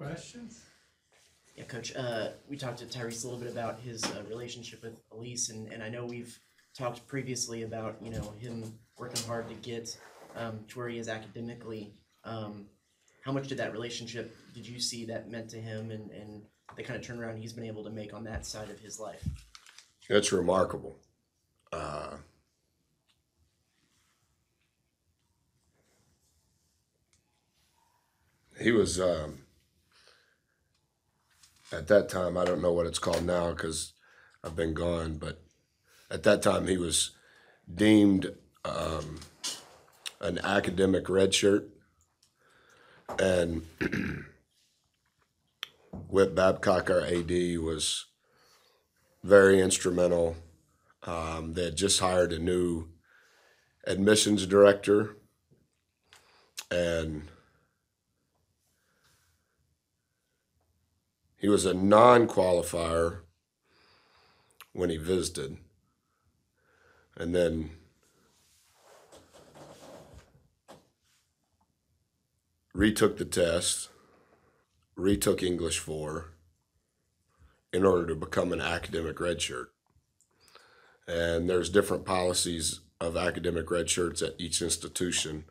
Questions? Yeah, Coach, we talked to Tyrese a little bit about his relationship with Elise, and I know we've talked previously about, him working hard to get to where he is academically. How much did that relationship, did you see that meant to him, and the kind of turnaround he's been able to make on that side of his life? It's remarkable. Uh, he was at that time. I don't know what it's called now because I've been gone. But at that time, he was deemed an academic redshirt, and Whit Babcock, our AD, was very instrumental. They had just hired a new admissions director, and he was a non-qualifier when he visited, and then retook the test, retook English 4 in order to become an academic redshirt. And there's different policies of academic redshirts at each institution.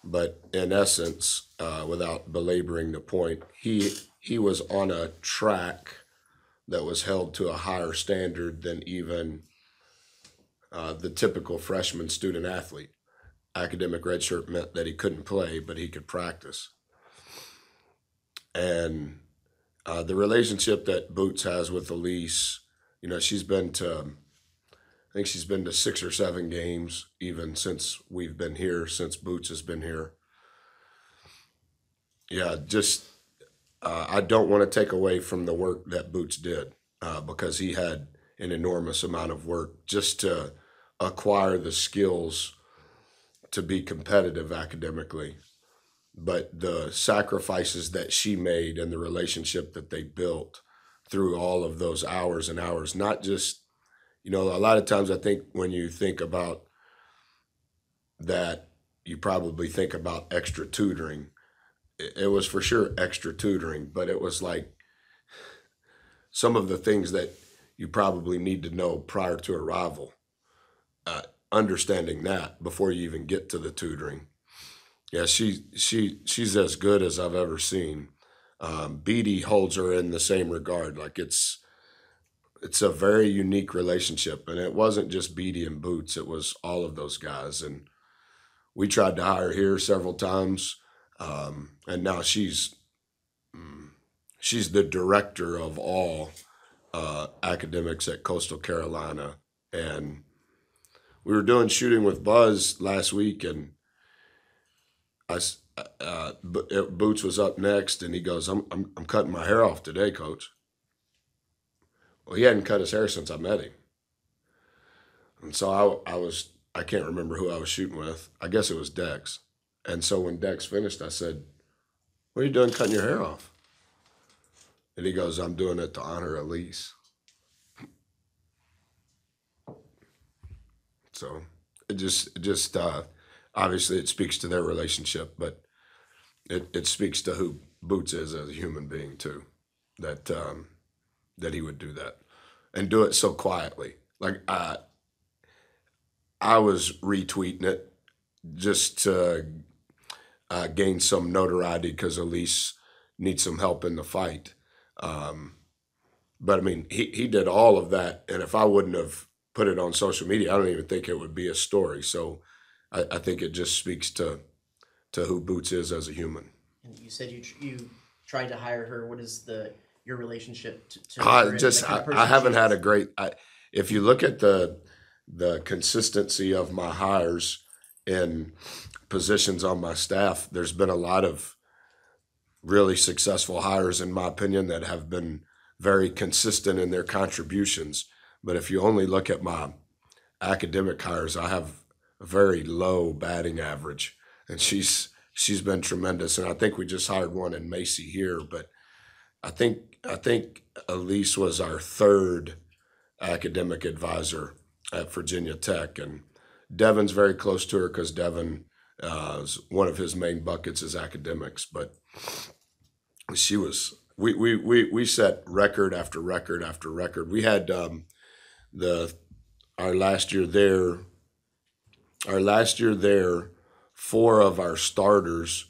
But in essence, without belaboring the point, he was on a track that was held to a higher standard than even the typical freshman student athlete. Academic redshirt meant that he couldn't play, but he could practice. And the relationship that Boots has with Elise, she's been to, I think she's been to 6 or 7 games even since we've been here, since Boots has been here. Yeah, just I don't want to take away from the work that Boots did because he had an enormous amount of work just to acquire the skills to be competitive academically. But the sacrifices that she made and the relationship that they built through all of those hours and hours, not just, a lot of times I think when you think about that, you probably think about extra tutoring. It was for sure extra tutoring, but it was like some of the things that you probably need to know prior to arrival, understanding that before you even get to the tutoring. Yeah, she's as good as I've ever seen. Beatty holds her in the same regard. Like it's a very unique relationship, and it wasn't just Beatty and Boots; it was all of those guys. And we tried to hire here several times, and now she's the director of all academics at Coastal Carolina. And we were doing shooting with Buzz last week, and Boots was up next, and he goes, "I'm cutting my hair off today, Coach." Well, he hadn't cut his hair since I met him, and so I can't remember who I was shooting with. I guess it was Dex. And so when Dex finished, I said, "What are you doing cutting your hair off?" And he goes, "I'm doing it to honor Elise." So it just obviously it speaks to their relationship, but it speaks to who Boots is as a human being too, that that he would do that and do it so quietly. Like I was retweeting it just to gain some notoriety because Elise needs some help in the fight. But I mean, he did all of that, and if I wouldn't have put it on social media, I don't even think it would be a story. So I think it just speaks to who Boots is as a human. And you said you tried to hire her. What is your relationship to I her? I haven't had a great. If you look at the consistency of my hires in positions on my staff, there's been a lot of really successful hires, in my opinion, that have been very consistent in their contributions. But if you only look at my academic hires, I have a very low batting average, and she's been tremendous. And I think we just hired one in Macy here, but I think Elise was our 3rd academic advisor at Virginia Tech, and Devin's very close to her because Devin one of his main buckets is academics. But she was. We set record after record after record. We had the our last year there. Our last year there, four of our starters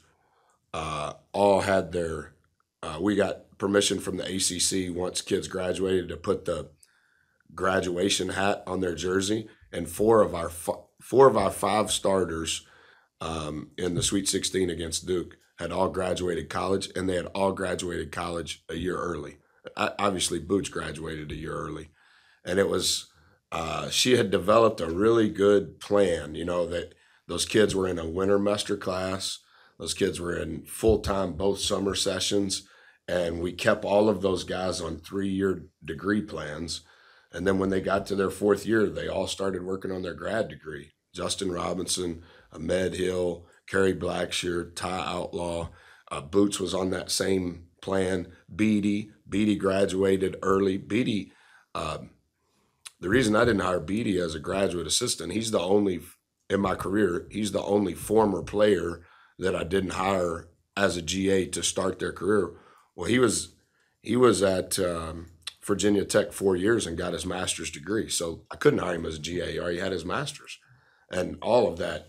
all had their. We got permission from the ACC once kids graduated to put the graduation hat on their jersey, and four of our five starters in the Sweet 16 against Duke had all graduated college, and they had all graduated college a year early. Obviously, Boots graduated a year early, and it was she had developed a really good plan. You know that those kids were in a winter master class. Those kids were in full time both summer sessions, and we kept all of those guys on 3-year degree plans. And then when they got to their fourth year, they all started working on their grad degree. Justin Robinson, Ahmed Hill, Kerry Blackshear, Ty Outlaw. Boots was on that same plan. Beatty graduated early. Beatty, the reason I didn't hire Beatty as a graduate assistant, he's the only, in my career, he's the only former player that I didn't hire as a GA to start their career. Well, he was at Virginia Tech 4 years and got his master's degree. So I couldn't hire him as a GA. He already had his master's. And all of that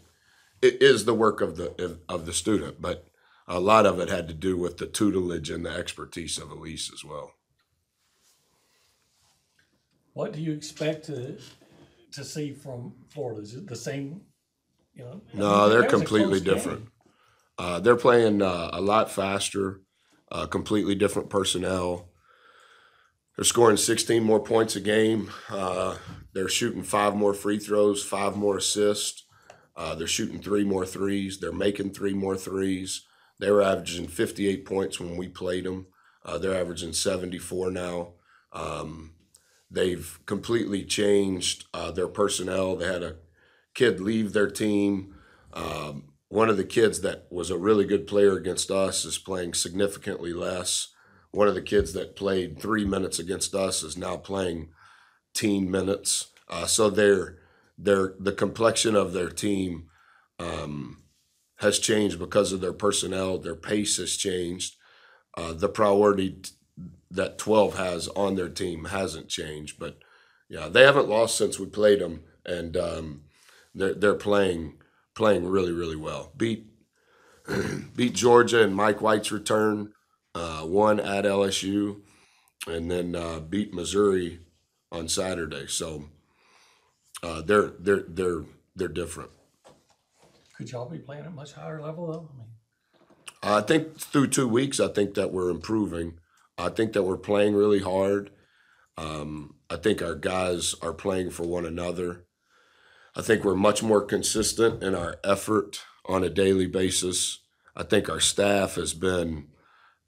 is the work of the student, but a lot of it had to do with the tutelage and the expertise of Elise as well. What do you expect to see from Florida? Is it the same? You know, No, they're that was a completely close different. game. They're playing a lot faster, completely different personnel. They're scoring 16 more points a game. They're shooting 5 more free throws, 5 more assists. They're shooting 3 more threes. They're making 3 more threes. They were averaging 58 points when we played them. They're averaging 74 now. They've completely changed their personnel. They had a kid leave their team. One of the kids that was a really good player against us is playing significantly less. One of the kids that played 3 minutes against us is now playing teen minutes. So the complexion of their team has changed because of their personnel. Their pace has changed. The priority that 12 has on their team hasn't changed. But yeah, they haven't lost since we played them, and they're playing really, really well. Beat Georgia and Mike White's return. Won at LSU, and then beat Missouri on Saturday. So they're different. Could y'all be playing at a much higher level though? I mean, I think through 2 weeks, I think that we're improving. I think that we're playing really hard. I think our guys are playing for one another. I think we're much more consistent in our effort on a daily basis. I think our staff has been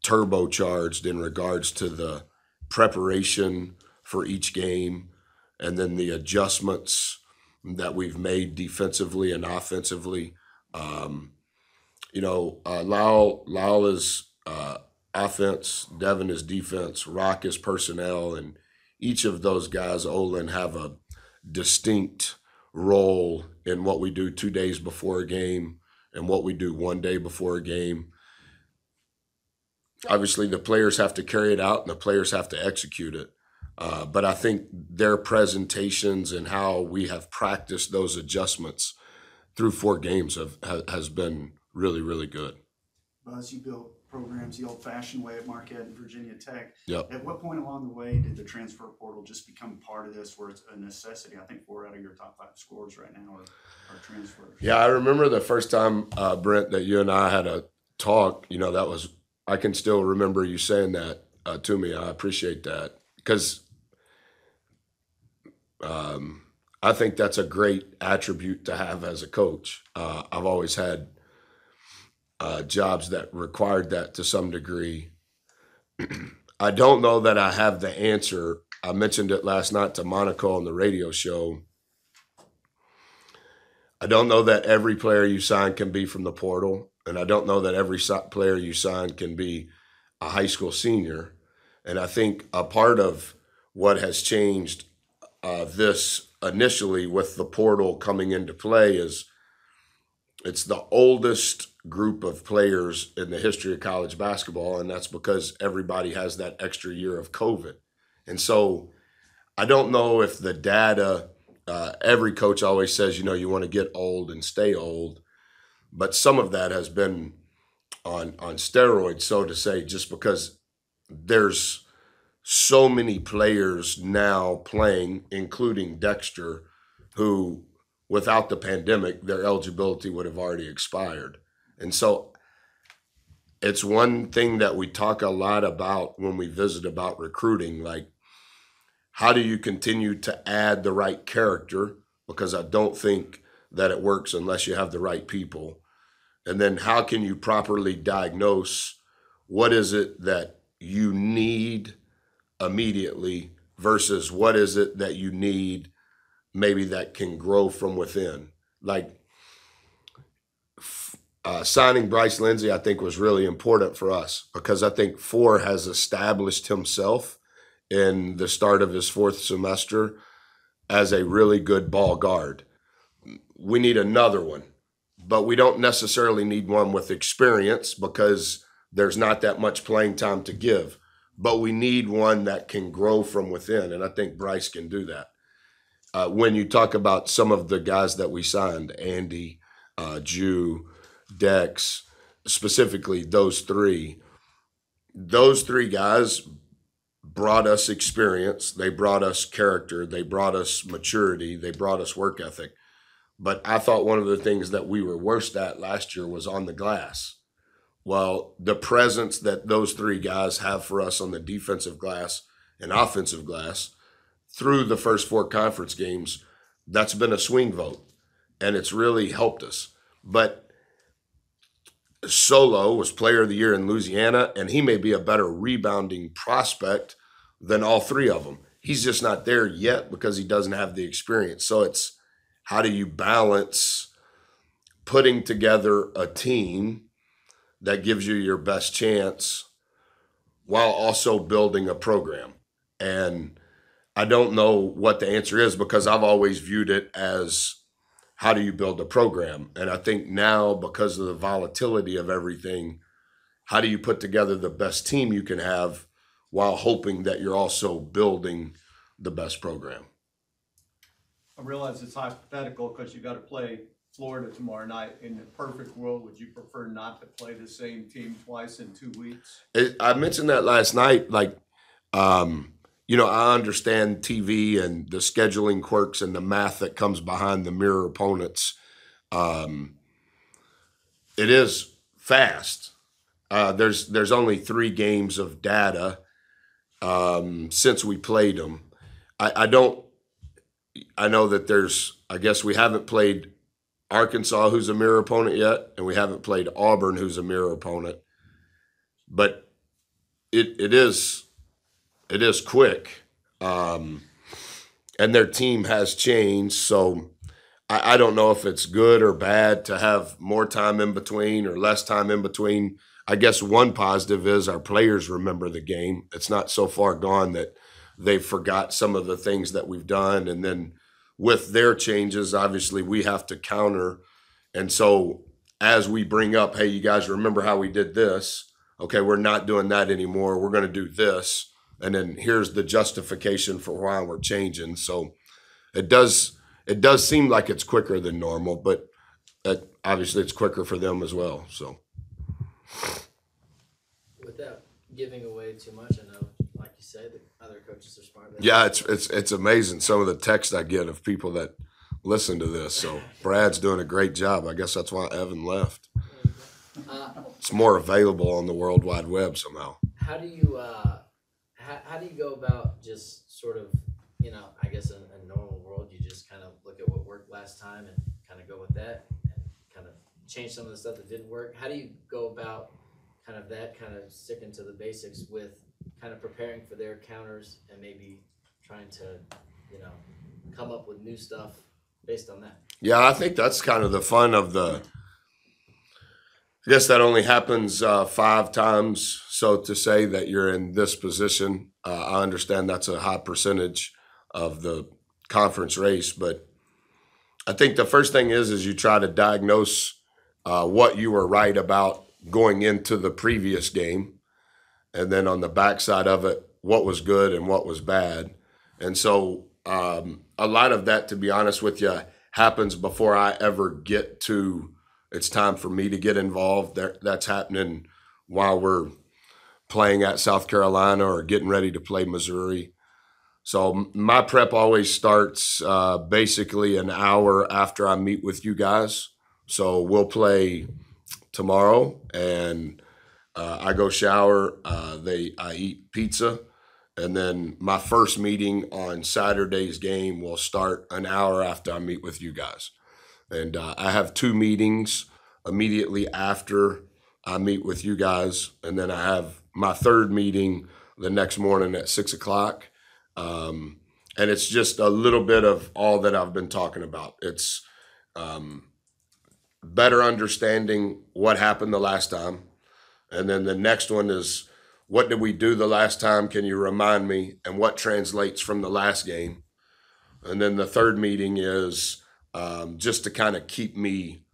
turbocharged in regards to the preparation for each game and then the adjustments that we've made defensively and offensively. Lyle is offense, Devin is defense, Rock is personnel, and each of those guys, Olin, have a distinct role in what we do 2 days before a game and what we do 1 day before a game. Obviously, the players have to carry it out and the players have to execute it. But I think their presentations and how we have practiced those adjustments through 4 games has been really, really good. Buzz, you built programs the old-fashioned way at Marquette and Virginia Tech. Yep. At what point along the way did the transfer portal just become part of this where it's a necessity? I think 4 out of your top 5 scorers right now are transfers. Yeah, I remember the first time, Brent, that you and I had a talk. I can still remember you saying that to me. I appreciate that because I think that's a great attribute to have as a coach. I've always had jobs that required that to some degree. I don't know that I have the answer. I mentioned it last night to Monaco on the radio show. I don't know that every player you sign can be from the portal, and I don't know that every player you sign can be a high school senior. And I think a part of what has changed this initially with the portal coming into play is it's the oldest group of players in the history of college basketball, and that's because everybody has that extra year of COVID. And so I don't know if the data, every coach always says, you want to get old and stay old, but some of that has been on steroids, so to say, just because there's so many players now playing, including Dexter, who without the pandemic, their eligibility would have already expired. And so it's one thing that we talk a lot about when we visit about recruiting, like how do you continue to add the right character? Because I don't think that it works unless you have the right people. And then how can you properly diagnose what is it that you need immediately versus what is it that you need maybe that can grow from within. Like signing Bryce Lindsey, I think was really important for us because I think Four has established himself in the start of his fourth semester as a really good ball guard. We need another one, but we don't necessarily need one with experience because there's not that much playing time to give. But we need one that can grow from within, and I think Bryce can do that. When you talk about some of the guys that we signed, Andy, Jew, Dex, specifically those three guys brought us experience, they brought us character, they brought us maturity, they brought us work ethic. But I thought one of the things that we were worst at last year was on the glass. Well, the presence that those three guys have for us on the defensive glass and offensive glass through the first 4 conference games, that's been a swing vote, and it's really helped us. But Solo was player of the year in Louisiana, and he may be a better rebounding prospect than all 3 of them. He's just not there yet because he doesn't have the experience. So it's how do you balance putting together a team that gives you your best chance while also building a program? And I don't know what the answer is because I've always viewed it as how do you build a program? And I think now because of the volatility of everything, how do you put together the best team you can have while hoping that you're also building the best program? I realize it's hypothetical because you got to play Florida tomorrow night. In the perfect world, would you prefer not to play the same team twice in 2 weeks? I mentioned that last night. Like, I understand TV and the scheduling quirks and the math that comes behind the mirror opponents. It is fast. There's only 3 games of data since we played them. I know that I guess we haven't played Arkansas, who's a mirror opponent yet, and we haven't played Auburn, who's a mirror opponent. But it is quick, and their team has changed. So I don't know if it's good or bad to have more time in between or less time in between. I guess one positive is our players remember the game. It's not so far gone that they forgot some of the things that we've done. And then with their changes, obviously we have to counter. And so as we bring up, hey, you guys remember how we did this? Okay, we're not doing that anymore. We're going to do this. And then here's the justification for why we're changing. So it does seem like it's quicker than normal, but obviously it's quicker for them as well. So without giving away too much, I know, like you said, the other coaches are smart. yeah, it's amazing some of the texts I get of people that listen to this. So Brad's doing a great job. I guess that's why Evan left. It's more available on the World Wide Web somehow. How do you how do you go about just sort of, I guess in a normal world, you just kind of look at what worked last time and kind of go with that and kind of change some of the stuff that didn't work. How do you go about kind of sticking to the basics with kind of preparing for their counters and maybe trying to, come up with new stuff based on that? Yeah, I think that's kind of the fun of I guess that only happens 5 times, so to say, that you're in this position. I understand that's a high percentage of the conference race, but I think the first thing is you try to diagnose what you were right about going into the previous game, and then on the backside of it, what was good and what was bad. And so a lot of that, to be honest with you, happens before I ever get to it's time for me to get involved. That's happening while we're playing at South Carolina or getting ready to play Missouri. So my prep always starts basically an hour after I meet with you guys. So we'll play tomorrow, and I go shower. I eat pizza, and then my first meeting on Saturday's game will start an hour after I meet with you guys. And I have 2 meetings immediately after I meet with you guys, and then I have my 3rd meeting the next morning at 6 o'clock. And it's just a little bit of all that I've been talking about. It's better understanding what happened the last time. And then the next one is, what did we do the last time? Can you remind me? And what translates from the last game? And then the 3rd meeting is just to kind of get me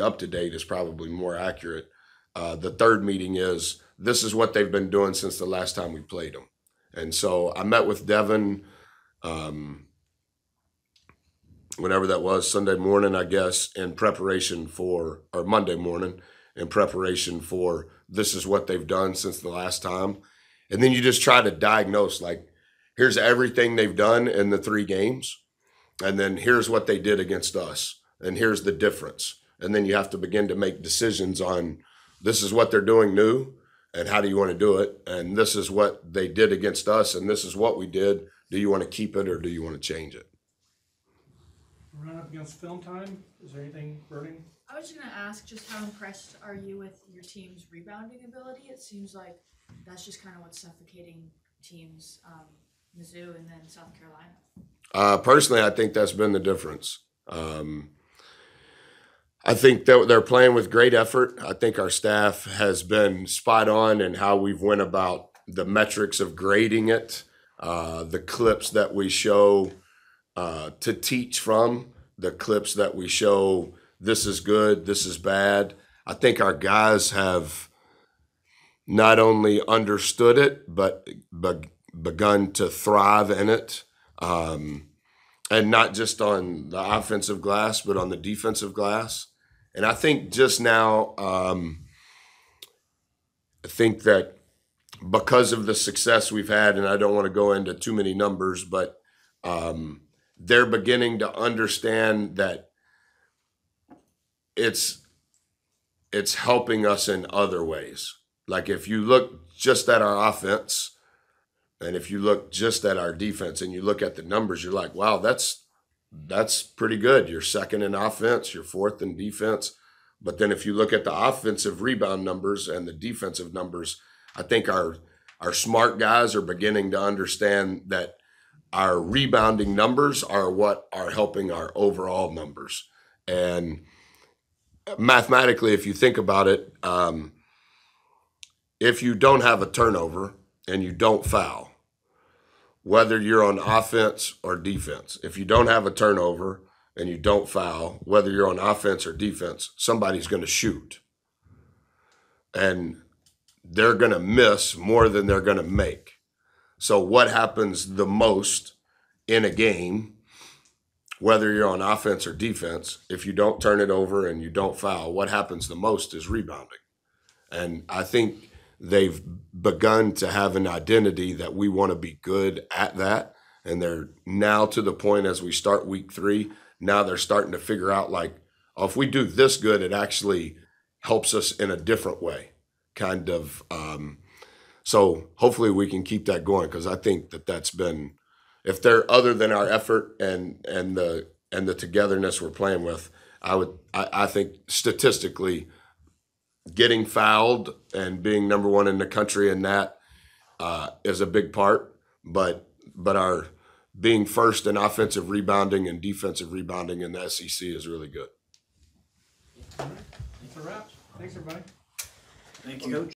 up to date is probably more accurate. The 3rd meeting is, this is what they've been doing since the last time we played them. And so I met with Devin, whenever that was, Sunday morning, I guess, or Monday morning, in preparation for this is what they've done since the last time. And then you just try to diagnose, like, here's everything they've done in the 3 games, and then here's what they did against us, and here's the difference. And then you have to begin to make decisions on, this is what they're doing new, and how do you want to do it? And this is what they did against us, and this is what we did. Do you want to keep it, or do you want to change it? Run up against film time. Is there anything burning? I was gonna ask, just how impressed are you with your team's rebounding ability? It seems like that's just kind of what's suffocating teams, Mizzou and then South Carolina. Personally, I think that's been the difference. I think that they're playing with great effort. I think our staff has been spot on in how we've went about the metrics of grading it, the clips that we show to teach from, the clips that we show, this is good, this is bad. I think our guys have not only understood it, but begun to thrive in it. And not just on the offensive glass, but on the defensive glass. And I think just now, I think that because of the success we've had, and I don't want to go into too many numbers, but they're beginning to understand that it's helping us in other ways. Like if you look just at our offense, and if you look just at our defense and you look at the numbers, you're like, wow, that's pretty good. You're 2nd in offense, you're 4th in defense. But then if you look at the offensive rebound numbers and the defensive numbers, I think our smart guys are beginning to understand that our rebounding numbers are what are helping our overall numbers. And mathematically, if you think about it, if you don't have a turnover and you don't foul, whether you're on offense or defense, if you don't have a turnover and you don't foul, whether you're on offense or defense, somebody's going to shoot. And they're going to miss more than they're going to make. So what happens the most in a game, whether you're on offense or defense, if you don't turn it over and you don't foul, what happens the most is rebounding. And I think they've begun to have an identity that we want to be good at that. And they're now to the point as we start week 3, now they're starting to figure out like, oh, if we do this good, it actually helps us in a different way, kind of. So hopefully we can keep that going, because I think that that's been, if they're other than our effort and the togetherness we're playing with, I think statistically, getting fouled and being number 1 in the country in that is a big part, but our being first in offensive rebounding and defensive rebounding in the SEC is really good. All right. That's a wrap. Thanks, everybody. Thank you, Coach.